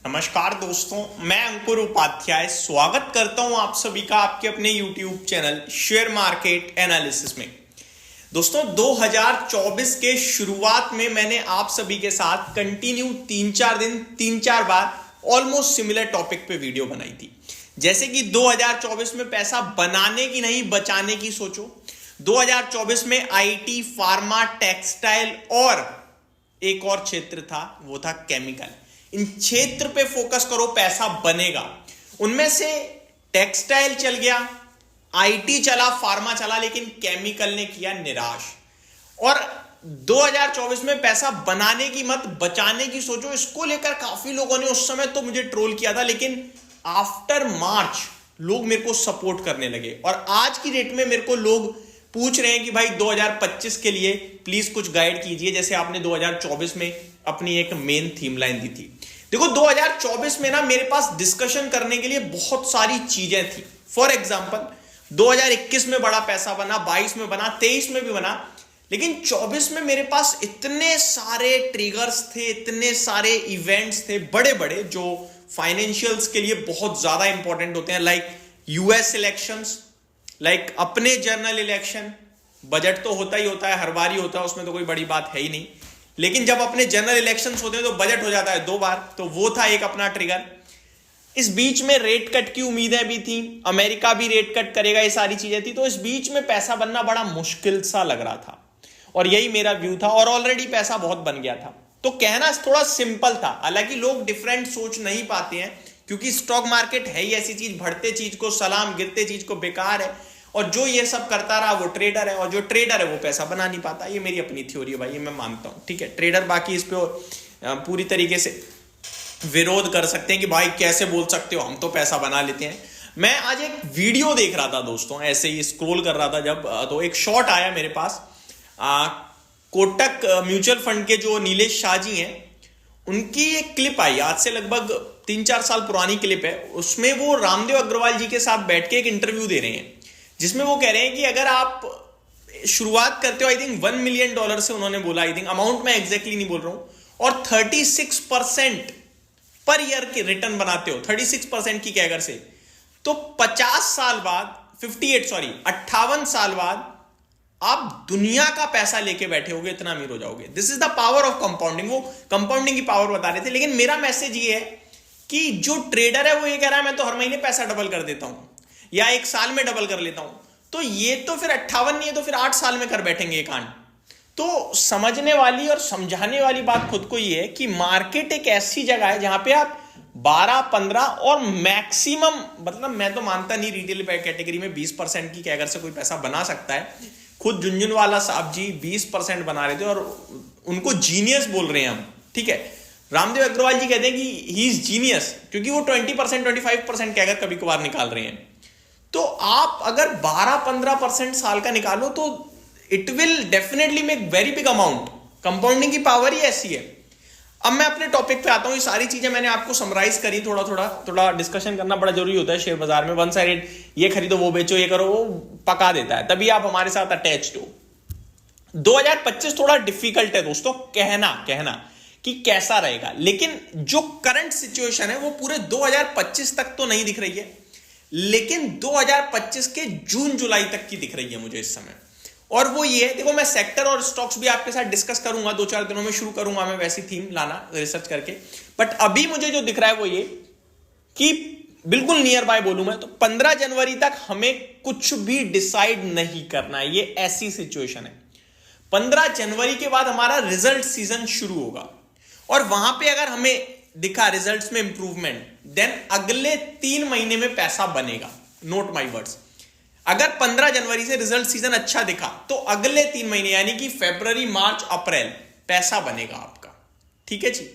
नमस्कार दोस्तों, मैं अंकुर उपाध्याय स्वागत करता हूं आप सभी का आपके अपने YouTube channel share market analysis में। दोस्तों 2024 के शुरुआत में मैंने आप सभी के साथ कंटिन्यू 3-4 बार ऑलमोस्ट सिमिलर टॉपिक पे वीडियो बनाई थी। जैसे कि 2024 में पैसा बनाने की नहीं बचाने की सोचो। 2024 में IT, फार्मा, टेक्सटाइल और एक और क्षेत्र था, वो था केमिकल। इन क्षेत्र पे फोकस करो, पैसा बनेगा। उनमें से टेक्सटाइल चल गया, IT चला, फार्मा चला, लेकिन केमिकल ने किया निराश। और 2024 में पैसा बनाने की मत बचाने की सोचो, इसको लेकर काफी लोगों ने उस समय तो मुझे ट्रोल किया था, लेकिन आफ्टर मार्च लोग मेरे को सपोर्ट करने लगे। और आज की डेट में मेरे को लोग पूछ रहे हैं कि भाई 2025 के लिए प्लीज कुछ गाइड कीजिए, जैसे आपने 2024 में अपनी एक मेन थीम लाइन दी थी। देखो 2024 में ना मेरे पास डिस्कशन करने के लिए बहुत सारी चीजें थी। फॉर एग्जांपल 2021 में बड़ा पैसा बना, 22 में बना, 23 में भी बना, लेकिन 24 में मेरे पास इतने सारे ट्रिगर्स थे, इतने सारे इवेंट्स थे बड़े बड़े जो फाइनेंशियल्स के लिए बहुत ज्यादा इंपॉर्टेंट होते हैं। लाइक US इलेक्शंस, लाइक अपने जनरल इलेक्शन। बजट तो होता ही होता है, हर बार ही होता है, उसमें तो कोई बड़ी बात है ही नहीं। लेकिन जब अपने जनरल इलेक्शंस होते हैं तो बजट हो जाता है 2 बार, तो वो था एक अपना ट्रिगर। इस बीच में रेट कट की उम्मीदें भी थी, अमेरिका भी रेट कट करेगा, ये सारी चीजें थी। तो इस बीच में पैसा बनना बड़ा मुश्किल सा लग रहा था और यही मेरा व्यू था, और ऑलरेडी पैसा बहुत बन गया था। तो कहना थोड़ा सिंपल था। हालांकि लोग डिफरेंट सोच नहीं पाते हैं, क्योंकि स्टॉक मार्केट है ही ऐसी चीज, बढ़ते चीज को सलाम, गिरते चीज को बेकार है। और जो ये सब करता रहा वो ट्रेडर है, और जो ट्रेडर है वो पैसा बना नहीं पाता। ये मेरी अपनी थ्योरी है भाई, ये मैं मानता हूं, ठीक है। ट्रेडर बाकी इस पे पूरी तरीके से विरोध कर सकते हैं कि भाई कैसे बोल सकते हो, हम तो पैसा बना लेते हैं। मैं आज एक वीडियो देख रहा था दोस्तों, ऐसे ही स्क्रॉल कर रहा था जब, तो एक शॉट आया मेरे पास। कोटक म्यूचुअल फंड के जो नीलेश शाह जी हैं, उनकी एक क्लिप आई, आज से लगभग 3-4 साल पुरानी क्लिप है। उसमें वो रामदेव अग्रवाल जी के साथ बैठ के एक इंटरव्यू दे रहे हैं, जिसमें वो कह रहे हैं कि अगर आप शुरुआत करते हो, आई थिंक $1 मिलियन से उन्होंने बोला, आई थिंक अमाउंट मैं एग्जैक्टली नहीं बोल रहा हूं, और 36% पर ईयर के रिटर्न बनाते हो, 36% की कैगर से, तो 50 साल बाद 58 साल बाद आप दुनिया का पैसा लेके बैठे होगे, इतना अमीर हो जाओगे। This is the power of compounding. वो कंपाउंडिंग की पावर बता रहे थे। लेकिन मेरा मैसेज ये है कि जो ट्रेडर है वो ये कह रहा है मैं तो हर महीने पैसा डबल कर देता हूं, या 1 साल में डबल कर लेता हूं, तो ये तो फिर 58 नहीं है, तो फिर 8 साल में कर बैठेंगे ये कांड। तो समझने वाली और समझाने वाली बात खुद को ये है कि मार्केट एक ऐसी जगह है जहां पे आप 12-15 और मैक्सिमम, मतलब मैं तो मानता नहीं रिटेल कैटेगरी में 20% की कैगर से कोई पैसा बना सकता है। खुद झुंझुनवाला साहब जी 20% बना रहे थे और उनको जीनियस बोल रहे हैं हम, ठीक है। रामदेव अग्रवाल जी कहते हैं कि ही इज जीनियस, क्योंकि वो 20%, 25% कैगर कभी कभार निकाल रहे हैं। तो आप अगर 12-15% साल का निकालो तो it will definitely make very big amount. Compounding की पावर ही ऐसी है। अब मैं अपने टॉपिक पे आता हूं। ये सारी चीजें मैंने आपको समराइज करी, थोड़ा डिस्कशन करना बड़ा जरूरी होता है। शेयर बाजार में वन साइडेड ये खरीदो वो बेचो ये करो, वो पका देता है, तभी आप हमारे साथ अटैच्ड हो। 2025 थोड़ा डिफिकल्ट है दोस्तों कहना कि कैसा रहेगा, लेकिन जो करंट सिचुएशन है वो पूरे 2025 तक तो नहीं दिख रही है, लेकिन 2025 के जून-जुलाई तक की दिख रही है मुझे इस समय। और वो ये है, देखो मैं सेक्टर और स्टॉक्स भी आपके साथ डिस्कस करूंगा, 2-4 दिनों में शुरू करूंगा मैं वैसी थीम लाना रिसर्च करके। बट अभी मुझे जो दिख रहा है वो ये कि बिल्कुल नियर बाय बोलूं मैं तो 15 जनवरी तक हमें कुछ भी डिसाइड नहीं करना है। ये ऐसी सिचुएशन है। 15 जनवरी के बाद हमारा रिजल्ट सीजन शुरू होगा, और वहां पे अगर हमें दिखा रिजल्ट्स में इंप्रूवमेंट, देन अगले 3 महीने में पैसा बनेगा। Note my words. अगर 15 जनवरी से रिजल्ट सीजन अच्छा दिखा तो अगले 3 महीने यानी कि फरवरी, मार्च, अप्रैल पैसा बनेगा आपका, ठीक है जी।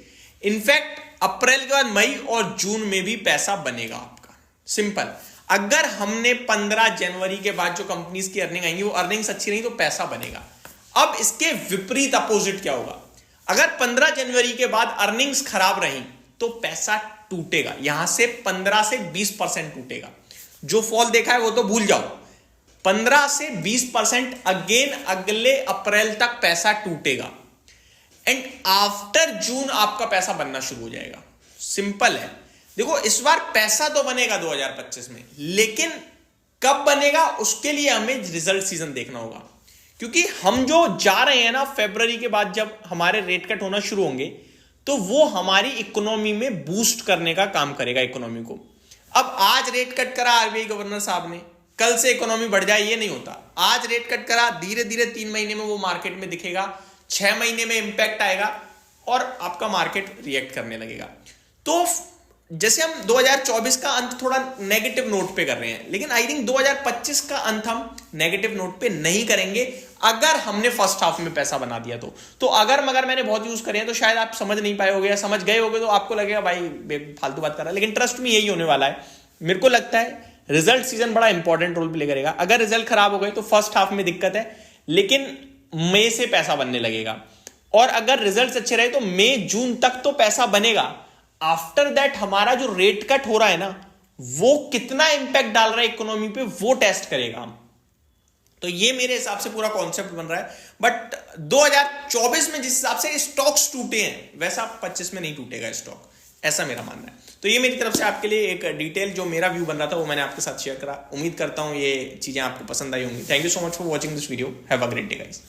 इनफैक्ट अप्रैल के बाद मई और जून में भी पैसा बनेगा आपका। सिंपल। अगर हमने 15 जनवरी के बाद जो कंपनीज की अर्निंग आएंगी वो अर्निंग्स अच्छी रही तो पैसा बनेगा। अब इसके विपरीत अपोजिट क्या होगा? अगर 15 जनवरी के बाद अर्निंग्स खराब रही तो पैसा टूटेगा, यहां से 15 से 20% टूटेगा। जो फॉल देखा है वो तो भूल जाओ। 15 से 20% अगेन अगले अप्रैल तक पैसा टूटेगा, एंड आफ्टर जून आपका पैसा बनना शुरू हो जाएगा। सिंपल है। देखो इस बार पैसा तो बनेगा 2025 में, लेकिन कब बनेगा उसके लिए हमें रिजल्ट सीजन देखना होगा, क्योंकि हम जो जा रहे हैं ना फरवरी के बाद जब हमारे रेट कट होना शुरू होंगे तो वो हमारी इकोनॉमी में बूस्ट करने का काम करेगा इकोनॉमी को। अब आज रेट कट करा आरबीआई गवर्नर साहब ने, कल से इकोनॉमी बढ़ जाए ये नहीं होता। आज रेट कट करा, धीरे धीरे 3 महीने में वो मार्केट में दिखेगा, 6 महीने में इंपैक्ट आएगा और आपका मार्केट रिएक्ट करने लगेगा। तो जैसे हम 2024 का अंत थोड़ा नेगेटिव नोट पे कर रहे हैं, लेकिन आई थिंक 2025 का अंत हम नेगेटिव नोट पे नहीं करेंगे अगर हमने फर्स्ट हाफ में पैसा बना दिया तो अगर मगर मैंने बहुत यूज करे हैं तो शायद आप समझ नहीं पाए होगे, या समझ गए होगे तो आपको लगेगा भाई फालतू बात कर रहा है, लेकिन ट्रस्ट में यही होने वाला है। मेरे को लगता है रिजल्ट सीजन बड़ा इंपॉर्टेंट रोल प्ले करेगा। अगर रिजल्ट खराब हो गए तो फर्स्ट हाफ में दिक्कत है, लेकिन मई से पैसा बनने लगेगा, और अगर रिजल्ट अच्छे रहे तो मई जून तक तो पैसा बनेगा। आफ्टर दैट हमारा जो रेट कट हो रहा है ना वो कितना इंपैक्ट डाल रहा है इकोनॉमी पे वो टेस्ट करेगा हम। तो ये मेरे हिसाब से पूरा कॉन्सेप्ट बन रहा है। बट 2024 में जिस हिसाब से स्टॉक्स टूटे हैं वैसा 25 में नहीं टूटेगा स्टॉक, ऐसा मेरा मानना है। तो ये मेरी तरफ से आपके लिए एक डिटेल जो मेरा व्यू बन रहा था वो मैंने आपके साथ शेयर करा। उम्मीद करता हूं ये चीजें आपको पसंद आई होंगी। Thank you so much for watching this video. Have a great day guys.